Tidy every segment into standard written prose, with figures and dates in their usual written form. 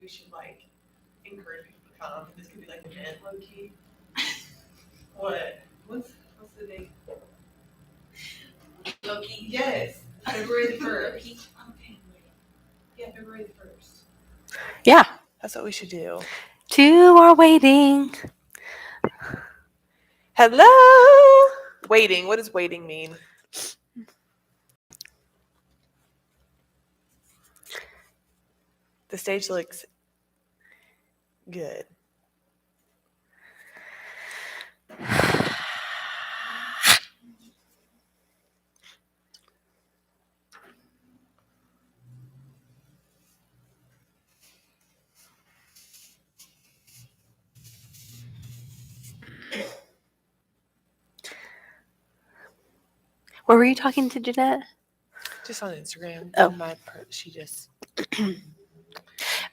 we should like encourage people to come. This could be like an event, low key. What? What's the date? Loki. Yes, February the 1st. Okay. Yeah, February the 1st. Yeah. That's what we should do. Two are waiting. Hello. Waiting. What does waiting mean? The stage looks good. Where were you talking to Jeanette? Just on Instagram. Oh. She just...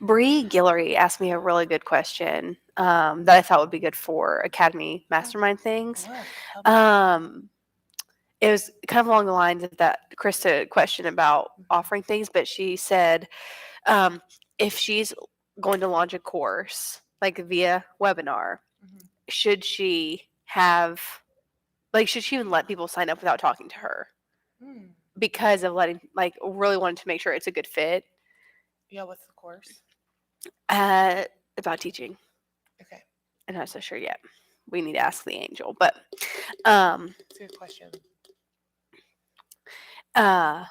Bree Guillory asked me a really good question that I thought would be good for Academy Mastermind things. It was kind of along the lines of that Krista question about offering things, but she said if she's going to launch a course, like via webinar, should she have, like, should she even let people sign up without talking to her? Because of really wanting to make sure it's a good fit. Yeah, what's the course? About teaching. Okay. I'm not so sure yet. We need to ask the angel, but it's a good question. But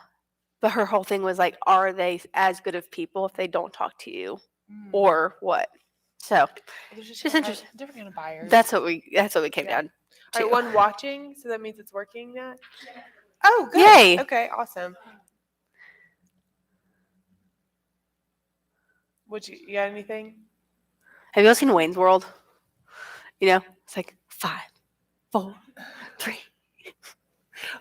her whole thing was like, are they as good of people if they don't talk to you, or what? So there's just interesting. Different kind of buyers. That's what we came down to. All right, one watching, so that means it's working now. Oh, good. Yay. Okay, awesome. You got anything? Have you ever seen Wayne's World? You know, it's like 5, 4, 3.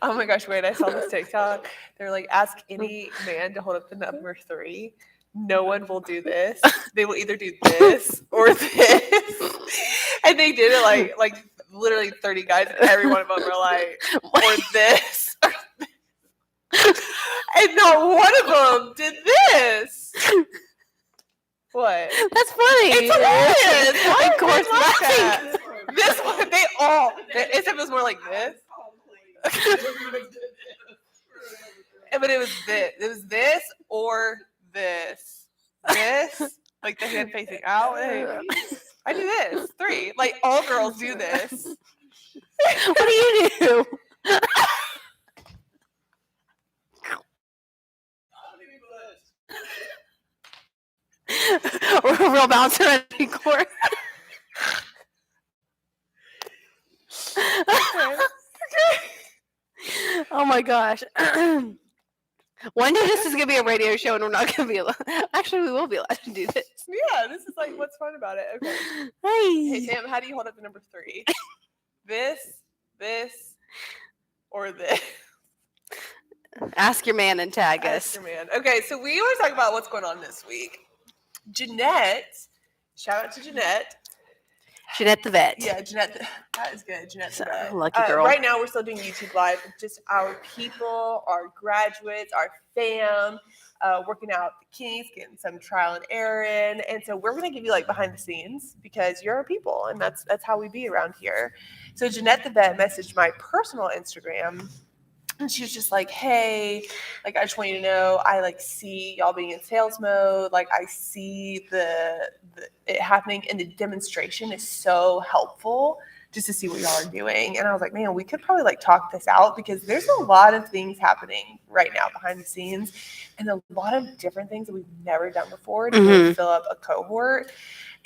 Oh my gosh, wait, I saw this TikTok. They're like, ask any man to hold up the number 3. No one will do this. They will either do this or this. And they did it like literally 30 guys, and every one of them were like, or this. Or this. And not one of them did this. What? That's funny. It's hilarious. Of course, laughing. This one, it was more like this. But it was this. It was this or this. This, like the hand facing out. I do this. 3. Like all girls do this. What do you do? We're a real bouncer at the court. Oh my gosh. One day this is going to be a radio show and we're not going to be allowed. Actually, we will be allowed to do this. Yeah, this is like what's fun about it. Okay. Hey, Sam, how do you hold up the number 3? This, or this? Ask your man and tag us. Ask your man. Okay, so we always talk about what's going on this week. Jeanette, shout out to Jeanette. Jeanette the vet. Yeah, Jeanette. That is good. Jeanette the vet. Lucky girl. Right now, we're still doing YouTube Live with just our people, our graduates, our fam, working out the kinks, getting some trial and error in. And so we're going to give you like behind the scenes because you're our people, and that's how we be around here. So Jeanette the vet messaged my personal Instagram. And she was just like, hey, like, I just want you to know, I, like, see y'all being in sales mode. Like, I see it happening, and the demonstration is so helpful just to see what y'all are doing. And I was like, man, we could probably, like, talk this out because there's a lot of things happening right now behind the scenes and a lot of different things that we've never done before to really fill up a cohort.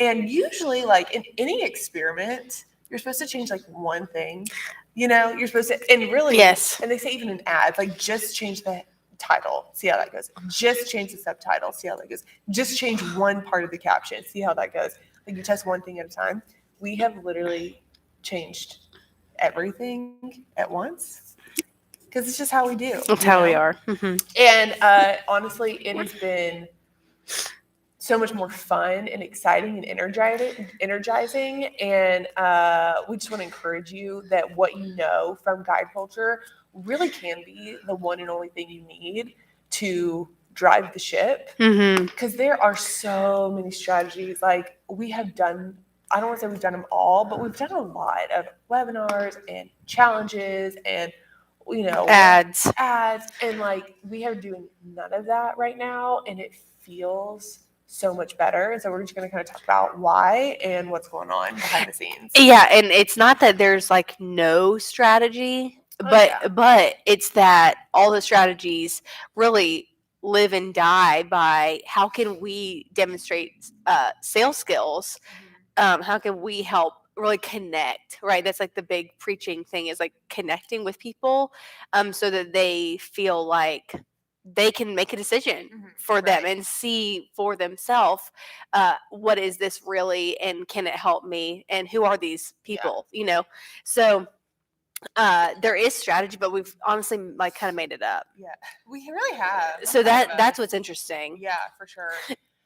And usually, like, in any experiment, you're supposed to change, like, one thing. You know, you're supposed to, and really, yes. And they say even in ads, like, just change the title, see how that goes. Just change the subtitle, see how that goes. Just change one part of the caption, see how that goes. Like, you test one thing at a time. We have literally changed everything at once because it's just how we do. That's how we are. Mm-hmm. And honestly, it has been so much more fun and exciting and energizing. And we just want to encourage you that what you know from guide culture really can be the one and only thing you need to drive the ship, Mm-hmm. because there are so many strategies. Like we have done, I don't want to say we've done them all, but we've done a lot of webinars and challenges and Ads. and like we are doing none of that right now, and it feels so much better. And so we're just going to kind of talk about why and what's going on behind the scenes. Yeah, and it's not that there's like no strategy, but it's that all the strategies really live and die by how can we demonstrate sales skills, how can we help really connect, right? That's like the big preaching thing, is like connecting with people, so that they feel like they can make a decision for them Right. and see for themselves, what is this really, and can it help me, and who are these people, so there is strategy, but we've honestly like kind of made it up. Yeah, we really have. So that's what's interesting. Yeah, for sure.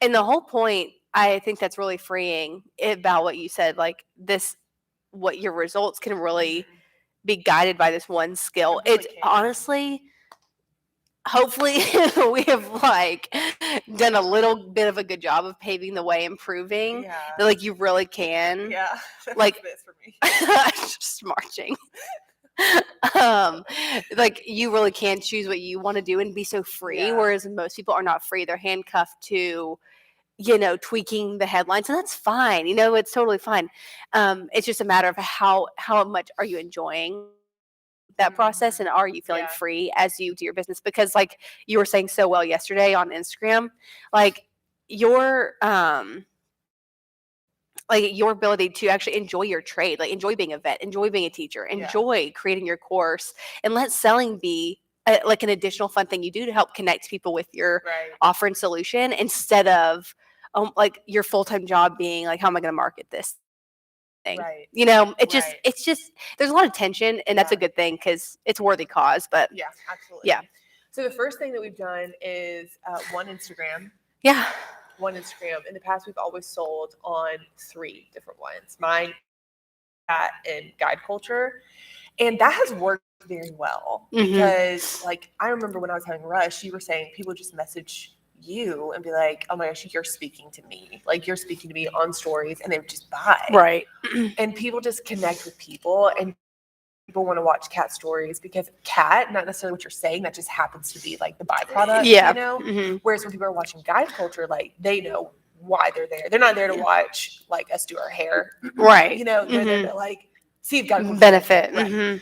And the whole point, I think that's really freeing about what you said, like this, what your results can really be guided by this one skill. It really It's can. honestly, hopefully, we have like done a little bit of a good job of paving the way and proving Yeah. that like you really can. Yeah. Like- That's for me. Just marching. Like you really can choose what you want to do and be so free, Yeah. whereas most people are not free. They're handcuffed to tweaking the headlines, and that's fine. It's totally fine. It's just a matter of how much are you enjoying that process, and are you feeling Yeah. free as you do your business? Because like you were saying so well yesterday on Instagram, like your ability to actually enjoy your trade, like enjoy being a vet, enjoy being a teacher, Yeah. enjoy creating your course, and let selling be like an additional fun thing you do to help connect people with your Right. offer and solution, instead of like your full-time job being like, how am I going to market this thing? Right. It's just there's a lot of tension, and that's a Yeah. good thing because it's a worthy cause. But Yeah, absolutely. Yeah. So the first thing that we've done is one Instagram. yeah, One Instagram. In the past, we've always sold on 3 different ones: mine, Cat, and Guide Culture, and that has worked very well Mhm. because, like, I remember when I was having Rush, you were saying people just message you and be like, "Oh my gosh, you're speaking to me! Like, you're speaking to me on stories," and they would just buy. right. And people just connect with people, and people want to watch Cat stories because Cat, not necessarily what you're saying, that just happens to be like the byproduct, Yeah. Mhm. Whereas when people are watching Guide Culture, like they know why they're there. They're not there to watch like us do our hair, Right. They're there to like see if Guide Culture Benefit. Right. Mhm.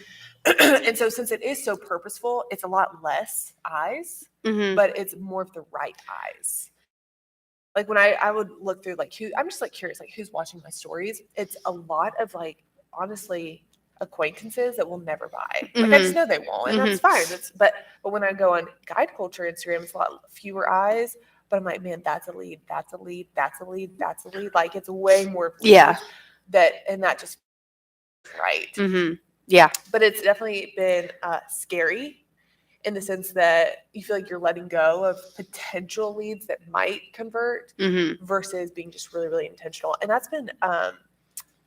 And so since it is so purposeful, it's a lot less eyes, Mhm. but it's more of the right eyes. Like when I would look through like I'm just like curious, like who's watching my stories. It's a lot of like honestly acquaintances that will never buy. Like I just know they won't, and that's fine. But when I go on Guide Culture Instagram, it's a lot fewer eyes. But I'm like, man, that's a lead, that's a lead, that's a lead, that's a lead. Like it's way more leads Yeah. that just right. Mhm. Yeah. But it's definitely been scary in the sense that you feel like you're letting go of potential leads that might convert Mhm. versus being just really, really intentional. And that's been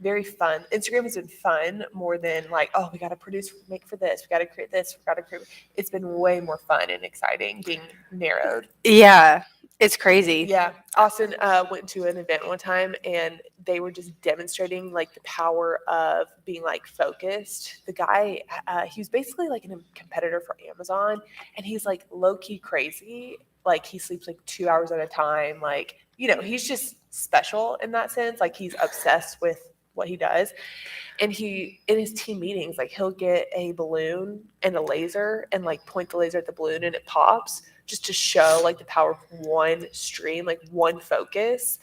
very fun. Instagram has been fun more than like, oh, we got to make for this, we got to create this, we got to create. It's been way more fun and exciting being narrowed. Yeah. It's crazy. Yeah. Austin went to an event one time and they were just demonstrating like the power of being like focused. The guy, he was basically like a competitor for Amazon, and he's like low key crazy. Like he sleeps like 2 hours at a time. Like, he's just special in that sense. Like he's obsessed with what he does. And he, in his team meetings, like he'll get a balloon and a laser and like point the laser at the balloon and it pops, just to show like the power of one stream, like one focus.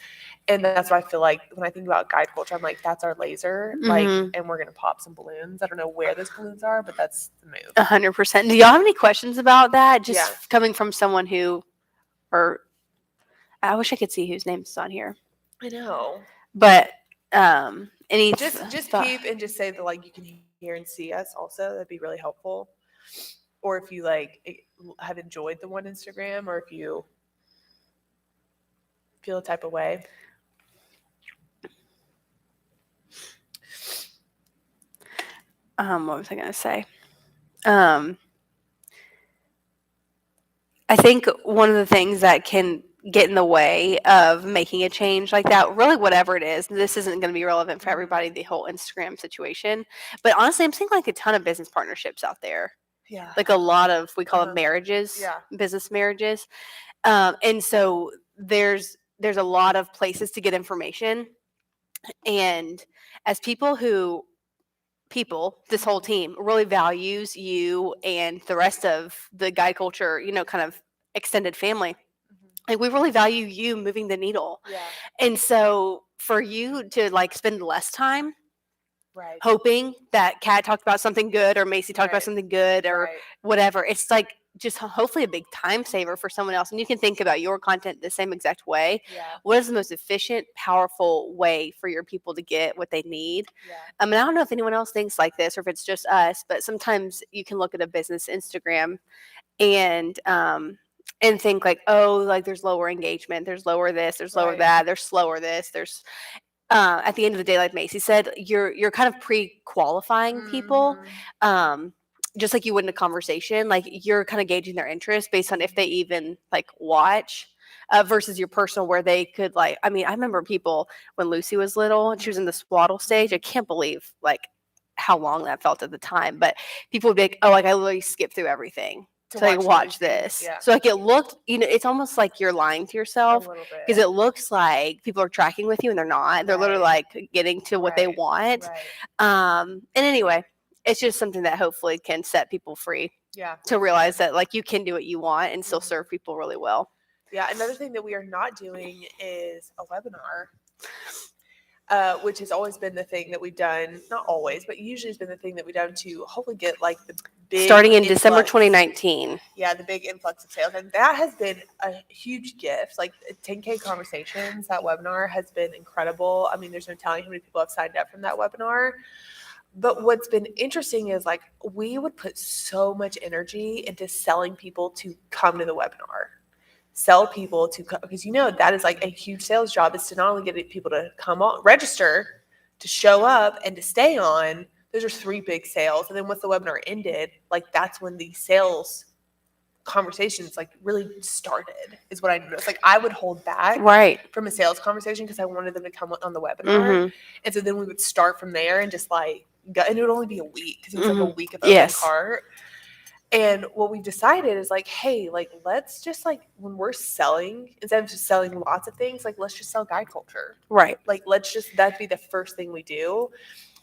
And that's what I feel like when I think about Guide Culture. I'm like, that's our laser, like, and we're gonna pop some balloons. I don't know where those balloons are, but that's the move. 100%. Do y'all have any questions about that? Just Yeah. coming from someone who, or I wish I could see whose name is on here, I know. but any Just peep and just say that like you can hear and see us also. That'd be really helpful. Or if you like have enjoyed the one Instagram, or if you feel a type of way. What was I gonna say? I think one of the things that can get in the way of making a change like that, really whatever it is, this isn't going to be relevant for everybody, the whole Instagram situation. But honestly, I'm seeing like a ton of business partnerships out there. Yeah. Like a lot of, we call them marriages, Yeah. business marriages. And so there's a lot of places to get information. And as this whole team really values you and the rest of the guide culture, kind of extended family. Like we really value you moving the needle. Yeah. And so for you to like spend less time Right. hoping that Kat talked about something good or Macy talked about something good or whatever, it's like just hopefully a big time saver for someone else. And you can think about your content the same exact way. Yeah. What is the most efficient, powerful way for your people to get what they need? Yeah. I mean, I don't know if anyone else thinks like this or if it's just us, but sometimes you can look at a business Instagram and think like, oh, like there's lower engagement, there's lower this, there's lower that, there's slower this, there's at the end of the day, like Macy said, you're kind of pre-qualifying people, just like you would in a conversation. Like you're kind of gauging their interest based on if they even like watch, versus your personal, where they could like. I mean, I remember people when Lucy was little and she was in the swaddle stage. I can't believe like how long that felt at the time. But people would be like, "Oh, like I literally skipped through everything to like watch this." Yeah. So like it looked, it's almost like you're lying to yourself because it looks like people are tracking with you and they're not. They're literally like getting to what they want. And anyway, it's just something that hopefully can set people free. Yeah. To realize that like you can do what you want and still serve people really well. Yeah. Another thing that we are not doing is a webinar. Which has always been the thing that we've done, not always, but usually has been the thing that we've done to hopefully get like the big starting in December 2019. Yeah, the big influx of sales. And that has been a huge gift. Like 10K Conversations, that webinar has been incredible. I mean, there's no telling how many people have signed up from that webinar. But what's been interesting is like we would put so much energy into selling people to come to the webinar. Sell people to come, because that is like a huge sales job, is to not only get people to come on, register, to show up, and to stay on. Those are 3 big sales. And then once the webinar ended, like that's when the sales conversations like really started, is what I noticed. Like I would hold back from a sales conversation because I wanted them to come on the webinar. And so then we would start from there and just like go, and it would only be a week because it was like a week of open cart. And what we decided is like, hey, like, let's just like, when we're selling, instead of just selling lots of things, like, let's just sell guide culture. Right. Like, that'd be the first thing we do.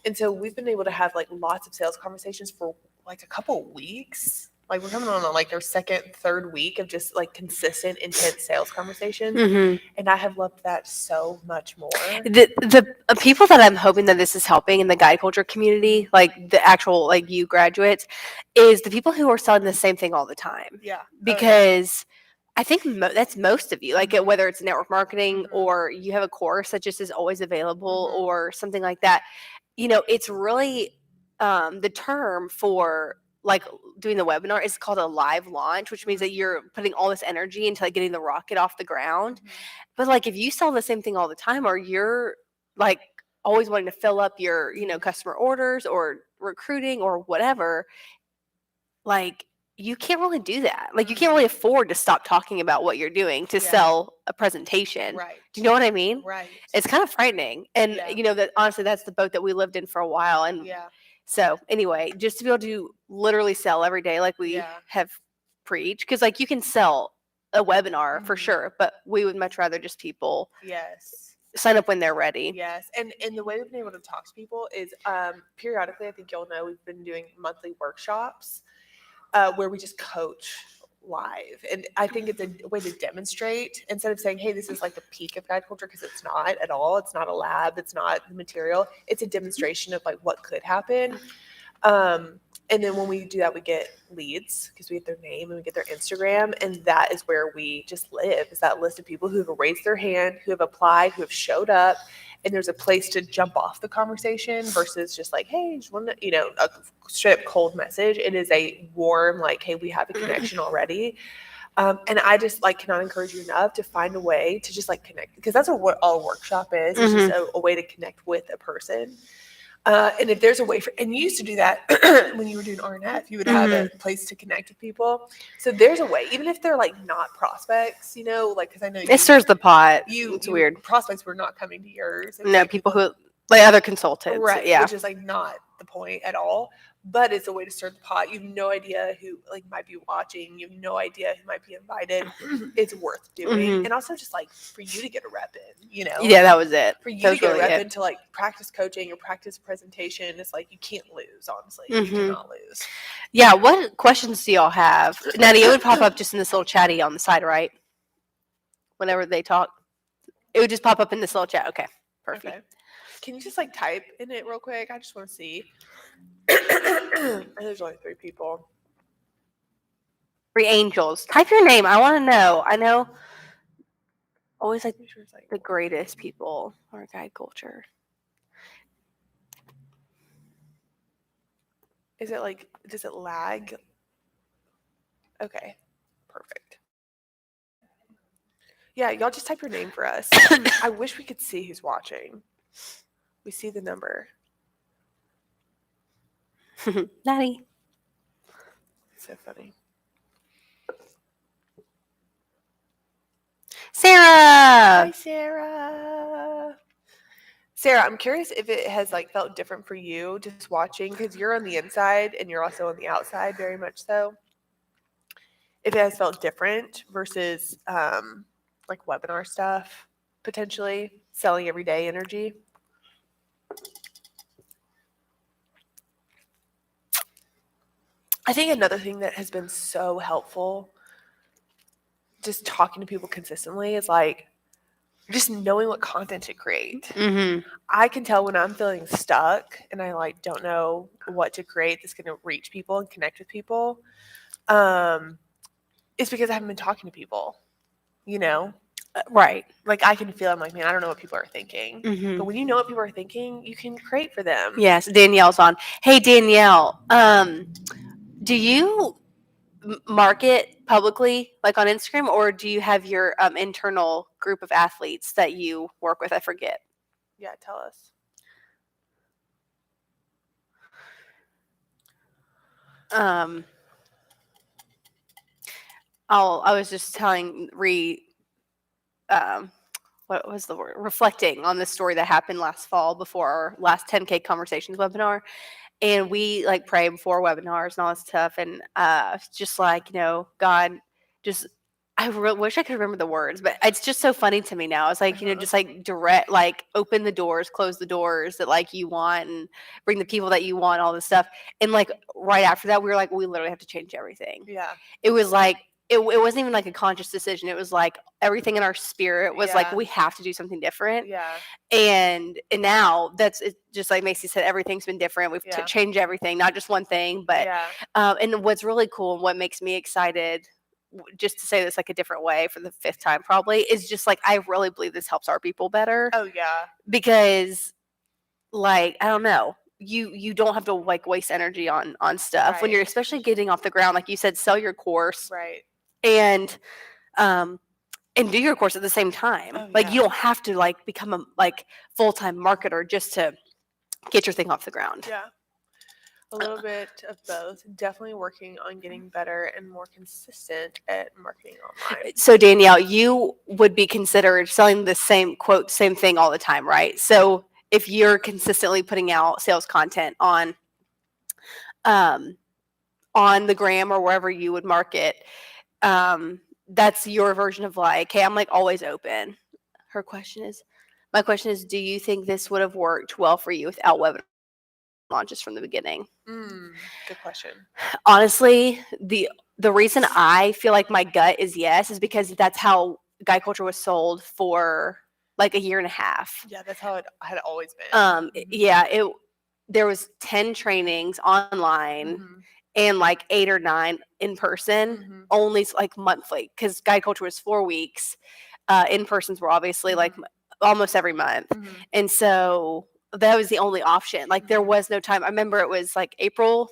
And so we've been able to have like lots of sales conversations for like a couple of weeks. Like we're coming on like our second, third week of just like consistent, intense sales conversations. And I have loved that so much more. The people that I'm hoping that this is helping in the guide culture community, like the actual like you graduates, is the people who are selling the same thing all the time. Yeah. Because I think that's most of you, like whether it's network marketing or you have a course that just is always available or something like that. It's really the term for like doing the webinar is called a live launch, which means that you're putting all this energy into like getting the rocket off the ground. But like if you sell the same thing all the time, or you're like always wanting to fill up your customer orders or recruiting or whatever, like you can't really do that. Like you can't really afford to stop talking about what you're doing to sell a presentation. Right. Do you know what I mean? Right. It's kind of frightening. And that honestly, that's the boat that we lived in for a while. And so anyway, just to be able to literally sell every day like we have preached, because like you can sell a webinar for sure, but we would much rather just people sign up when they're ready. Yes. And the way we've been able to talk to people is periodically, I think you'll know, we've been doing monthly workshops where we just coach live. And I think it's a way to demonstrate, instead of saying, hey, this is like the peak of guide culture, because it's not at all. It's not a lab. It's not the material. It's a demonstration of like what could happen. And then when we do that, we get leads because we get their name and we get their Instagram. And that is where we just live, is that list of people who have raised their hand, who have applied, who have showed up. And there's a place to jump off the conversation versus just like, hey, just want to, a straight up cold message. It is a warm, like, hey, we have a connection already. And I just like cannot encourage you enough to find a way to just like connect, because that's what a workshop is. It's just a way to connect with a person. And if there's a way for, and you used to do that when you were doing RNF, you would have a place to connect with people. So there's a way, even if they're like not prospects, you know, like, because I know It stirs the pot. you It's weird. prospects were not coming to yours. It was No, like people who like other consultants. right, Yeah. which is like not the point at all. But it's a way to stir the pot. You have no idea who like might be watching. You have no idea who might be invited. It's worth doing, and also just like for you to get a rep in, you know. Yeah, that was it. For you That to was get really a rep it. into like practice coaching or practice presentation, it's like you can't lose. Honestly, you Mhm. cannot lose. Yeah, what questions do y'all have? Natty, it would pop up just in this little chatty on the side, right? Whenever they talk, it would just pop up in this little chat. Okay, perfect. Okay. Can you just like type in it real quick? I just want to see. And there's only 3 people. 3 angels. Type your name. I want to know. I know. Always like Make sure it's like the greatest people are guide culture. Is it like, does it lag? Okay, perfect. Yeah, y'all just type your name for us. I wish we could see who's watching. We see the number. Natty. So funny. Sarah. Hi, Sarah. Sarah, I'm curious if it has like felt different for you just watching because you're on the inside and you're also on the outside, very much so. If it has felt different versus like webinar stuff, potentially selling everyday energy. I think another thing that has been so helpful, just talking to people consistently, is like just knowing what content to create. Mm-hmm. I can tell when I'm feeling stuck and I like don't know what to create that's going to reach people and connect with people. It's because I haven't been talking to people, you know? Right. Like I can feel, I'm like, man, I don't know what people are thinking. Mm-hmm. But when you know what people are thinking, you can create for them. Yes, Danielle's on. Hey, Danielle. Do you market publicly, like on Instagram, or do you have your internal group of athletes that you work with? I forget. Yeah, tell us. I was just telling what was the word? Reflecting on the story that happened last fall before our last 10K Conversations webinar. And we like pray before webinars and all this stuff. And just like, you know, God, just, wish I could remember the words, but it's just so funny to me now. It's like, you know, just like direct, like open the doors, close the doors that like you want and bring the people that you want, all this stuff. And like right after that, we were like, we literally have to change everything. Yeah. It was like, it wasn't even like a conscious decision. It was like everything in our spirit was like, we have to do something different. Yeah. And now that's it, just like Macy said, everything's been different. We've changed everything, not just one thing, but and what's really cool and what makes me excited, just to say this like a different way for the 5th time probably, is just like I really believe this helps our people better. Oh yeah. Because like I don't know, you don't have to like waste energy on stuff when you're especially getting off the ground. Like you said, sell your course. Right. And do your course at the same time. Like you don't have to like become a like full-time marketer just to get your thing off the ground. Yeah. A little bit of both. Definitely working on getting better and more consistent at marketing online. So Danielle, you would be considered selling the same quote, same thing all the time, right? So if you're consistently putting out sales content on the gram or wherever you would market, that's your version of like, hey, I'm like always open. My question is, do you think this would have worked well for you without webinar launches from the beginning? Good question. Honestly, the reason I feel like my gut is yes is because that's how Guide Culture was sold for like a year and a half. Yeah, that's how it had always been. Yeah, there was 10 trainings online and like 8 or 9 in person, only like monthly, because Guide Culture was 4 weeks. In persons were obviously like almost every month. And so that was the only option. Like there was no time. I remember it was like April.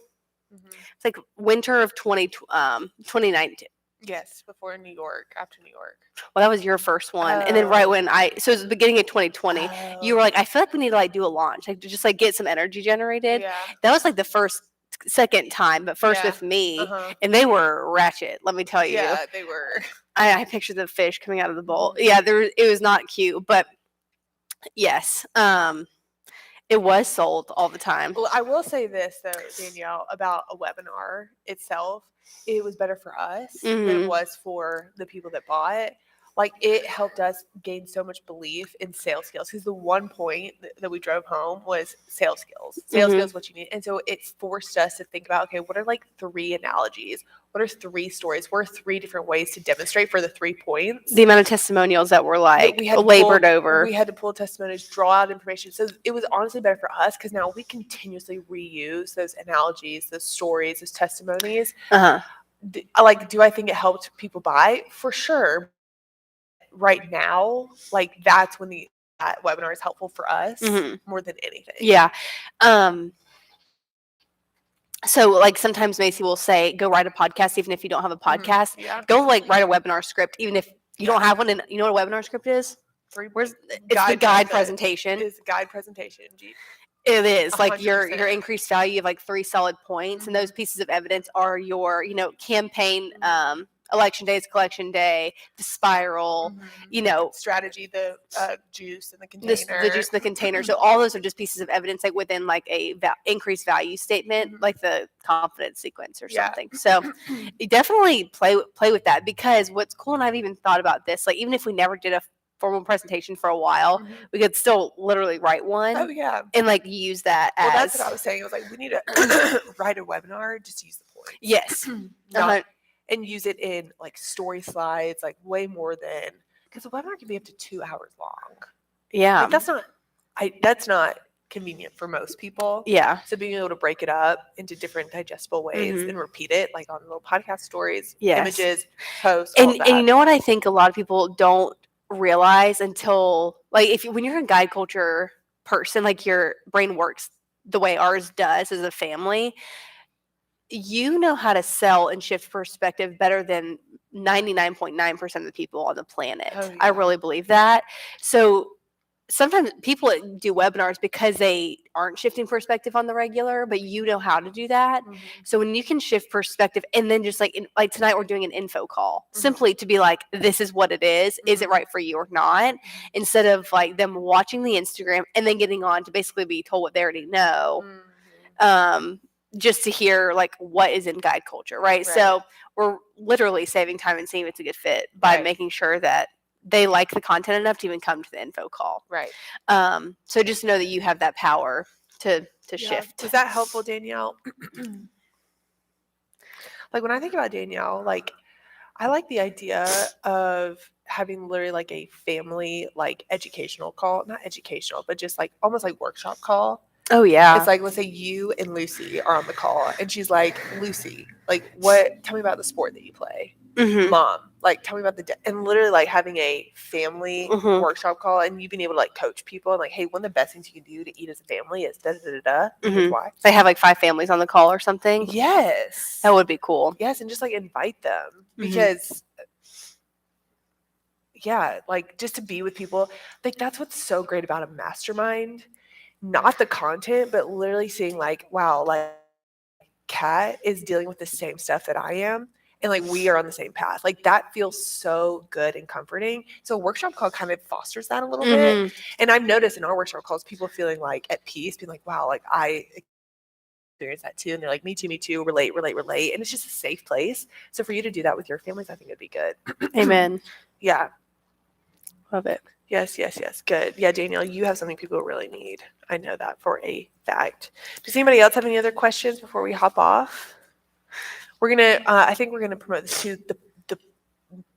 It's like winter of 2019. Yes, before New York, after New York. Well, that was your first one, and then right when so it was the beginning of 2020. You were Oh, like, I feel like we need to like do a launch, like to just like get some energy generated. yeah. That was like the second time, but first Yeah. with me, Uh-huh. and they were ratchet. Let me tell you. Yeah, they were. I pictured the fish coming out of the bowl. Mhm. Yeah, it was not cute, but yes, it was sold all the time. Well, I will say this though, Danielle, about a webinar itself. It was better for us than it Mhm. was for the people that bought it. Like it helped us gain so much belief in sales skills because the one point that we drove home was sales skills. Sales Mhm. skills, what you need, and so it forced us to think about, okay, what are like 3 analogies? What are 3 stories? What are 3 different ways to demonstrate for the 3 points? The amount of testimonials that were like we had to labored pull, over. We had to pull testimonies, draw out information. So it was honestly better for us because now we continuously reuse those analogies, those stories, those testimonies. Uh-huh. Do I think it helped people buy? For sure. Right now, like that's when that webinar is helpful for us Mhm. more than anything. Yeah. So like sometimes Macy will say, go write a podcast, even if you don't have a podcast. Yeah. Go like write a webinar script, even if you don't Yeah. have one. And you know what a webinar script is? It's the Guide guide template presentation. is guide presentation. It is like your 100%. increased value of like 3 solid points, and those pieces of evidence are your campaign, election day is collection day, the spiral, Strategy, the juice in the this container. the juice in the container. So all those are just pieces of evidence like within like a increased value statement, like the confidence sequence or Yeah. something. So you definitely play with that, because what's cool, and I've even thought about this, like even if we never did a formal presentation for a while, we could still literally write one. Oh yeah. And like use that as. Well, that's what I was saying. I was like, we need to write a webinar, just use the points. Yes. And use it in like story slides, like way more than, because a webinar can be up to 2 hours long. Yeah. Like, that's not convenient for most people. Yeah. So being able to break it up into different digestible ways and repeat it, like on little podcast stories, Yes. images, posts, And all that. and you know what I think a lot of people don't realize until like when you're a guide culture person, like your brain works the way ours does as a family, you know how to sell and shift perspective better than 99.9% of the people on the planet. Oh, I yeah. really believe that. So sometimes people do webinars because they aren't shifting perspective on the regular, but you know how to do that. So when you can shift perspective, and then just like tonight we're doing an info call, simply to be like, this is what it is it right for you or not, instead of like them watching the Instagram and then getting on to basically be told what they already know, just to hear like what is in guide culture, right? So we're literally saving time and seeing if it's a good fit by making sure that they like the content enough to even come to the info call. Right. So just know that you have that power to shift. Was that helpful, Danielle? Like when I think about Danielle, like I like the idea of having literally like a family like educational call, not educational, but just like almost like workshop call. Oh yeah. It's like, let's say you and Lucy are on the call and she's like, Lucy, like tell me about the sport that you play. Mom, like tell me about and literally like having a family workshop call, and you being able to like coach people and like, hey, one of the best things you can do to eat as a family is da da da da. Here's why. They have like 5 families on the call or something. Yes. That would be cool. Yes, and just like invite them because yeah, like just to be with people, like that's what's so great about a mastermind. Not the content, but literally seeing like, wow, like Kat is dealing with the same stuff that I am. And like we are on the same path. Like that feels so good and comforting. So a workshop call kind of fosters that a little bit. And I've noticed in our workshop calls, people feeling like at peace, being like, wow, like I experience that too. And they're like, me too, relate. And it's just a safe place. So for you to do that with your families, I think it'd be good. Amen. Yeah. Love it. Yes. Good. Yeah, Danielle, you have something people really need. I know that for a fact. Does anybody else have any other questions before we hop off? We're going to, I think we're going to promote this to the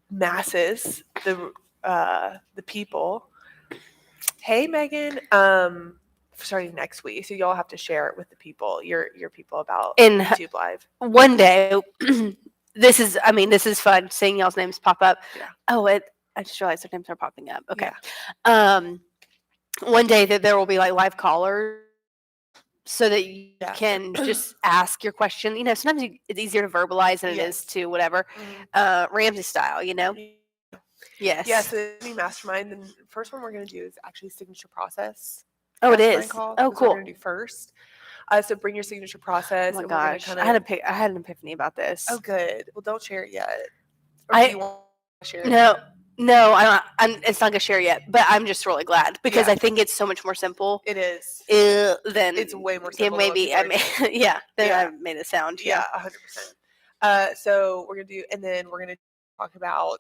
masses, the people. Hey, Megan, starting next week. So y'all have to share it with the people, your people about YouTube Live. One day, this is fun seeing y'all's names pop up. Yeah. Oh, I just realized their names are popping up. Okay. Yeah. One day that there will be like live callers so that you Yeah. can just ask your question. Sometimes it's easier to verbalize than it is Yes. to whatever. Ramsey style, Yeah, Yes. so the mastermind, the first one we're going to do is actually signature process. Oh, it Mastermind is. call. Oh, That's what we're cool. going to do first. So bring your signature Oh process, my and we're going to gosh, kind I of. had an epiphany about this. Oh, good. Well, don't share it yet. Or do you want to share it? No, I don't. It's not gonna share yet, but I'm just really glad because Yeah. I think it's so much more simple. It is. Than It's way more yeah, simple. Than what maybe people I are mean doing. yeah. Then Yeah. I made it sound Yeah, 100%. So we're gonna do, and then we're gonna talk about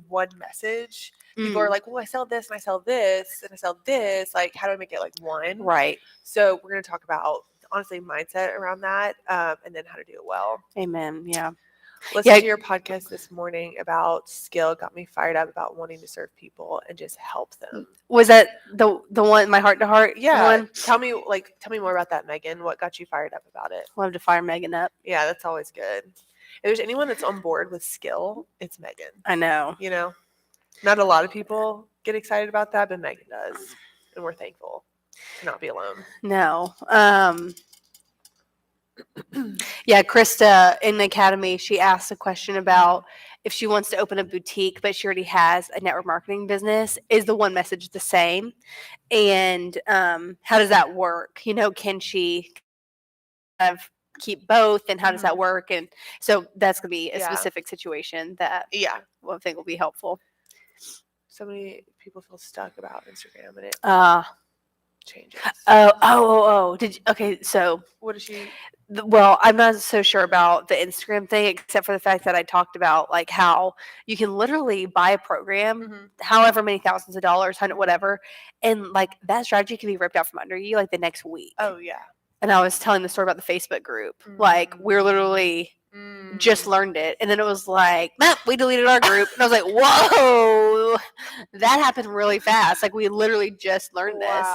one message. People are like, well, I sell this and I sell this and I sell this. Like, how do I make it like one? right. So we're gonna talk about honestly mindset around that, and then how to do it well. Amen. Yeah. Listen to your podcast this morning about skill. Got me fired up about wanting to serve people and just help them. Was that the one, my heart to heart? Yeah. One? Tell me more about that, Megan. What got you fired up about it? Love to fire Megan up. Yeah, that's always good. If there's anyone that's on board with skill, it's Megan. I know. Not a lot of people get excited about that, but Megan does. And we're thankful to not be alone. No. Yeah, Krista in the academy, she asked a question about if she wants to open a boutique, but she already has a network marketing business. Is the one message the same? And how does that work? Can she keep both, and how does that work? And so that's going to be a specific situation that I think will be helpful. So many people feel stuck about Instagram, and it changes. Okay, so what is she? Well, I'm not so sure about the Instagram thing, except for the fact that I talked about like how you can literally buy a program, however many thousands of dollars, whatever, and like that strategy can be ripped out from under you like the next week. Oh yeah. And I was telling the story about the Facebook group. Like we're literally just learned it, and then it was like, we deleted our group, and I was like, whoa, that happened really fast. Like we literally just learned this.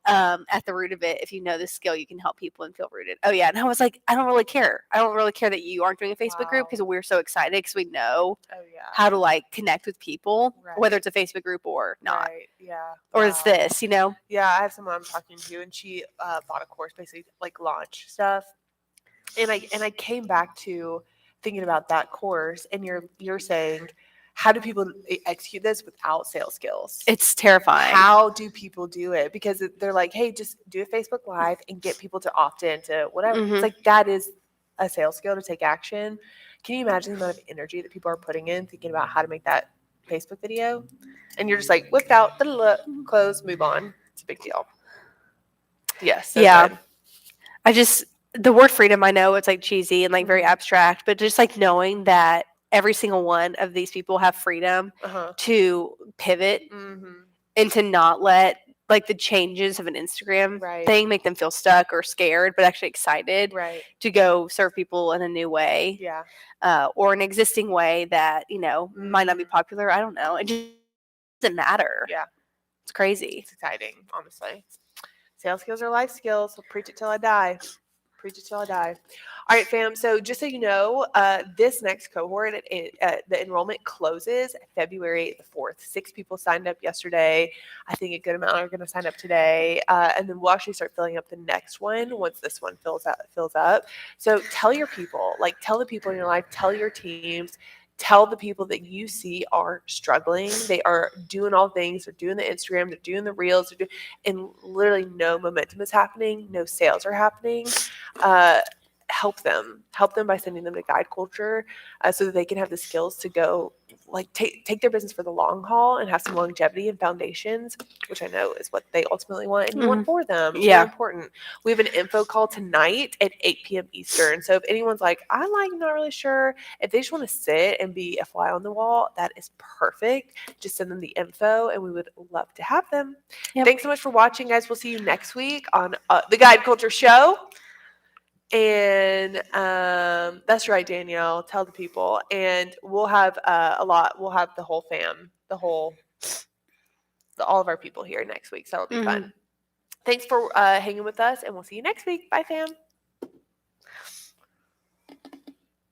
At the root of it, if you know this skill, you can help people and feel rooted. Oh yeah, and I was like, I don't really care. I don't really care that you aren't doing a Facebook group because we're so excited because we know how to like connect with people, whether it's a Facebook group or not. Right. Yeah. Or it's this, Yeah, I have someone I'm talking to, and she bought a course, basically like launch stuff. And I came back to thinking about that course, and you're saying, how do people execute this without sales skills? It's terrifying. How do people do it? Because they're like, hey, just do a Facebook Live and get people to opt in to whatever. It's like that is a sales skill to take action. Can you imagine the amount of energy that people are putting in thinking about how to make that Facebook video? And you're just like, whipped out, close, move on. It's a big deal. Yes. So yeah. good. The word freedom, I know it's like cheesy and like very abstract, but just like knowing that every single one of these people have freedom to pivot and to not let like the changes of an Instagram thing make them feel stuck or scared, but actually excited to go serve people in a new way, or an existing way that might not be popular. I don't know. It just doesn't matter. Yeah, it's crazy. It's exciting, honestly. Sales skills are life skills. So preach it till I die. Preach it till I die. All right, fam. So just so you know, this next cohort, the enrollment closes February the 4th. 6 people signed up yesterday. I think a good amount are going to sign up today. And then we'll actually start filling up the next one once this one fills up. So tell your people, tell the people in your life, tell your teams, tell the people that you see are struggling. They are doing all things. They're doing the Instagram. They're doing the reels. And literally no momentum is happening. No sales are happening. Help them by sending them to Guide Culture so that they can have the skills to go take their business for the long haul and have some longevity and foundations, which I know is what they ultimately want and you want for them. It's really important. We have an info call tonight at 8 p.m. Eastern. So if anyone's like, I'm not really sure, if they just want to sit and be a fly on the wall, that is perfect. Just send them the info and we would love to have them. Thanks so much for watching, guys. We'll see you next week on the Guide Culture Show. And that's right, Danielle. Tell the people, and we'll have We'll have the whole fam, all of our people here next week. So it'll be fun. Thanks for hanging with us, and we'll see you next week. Bye, fam.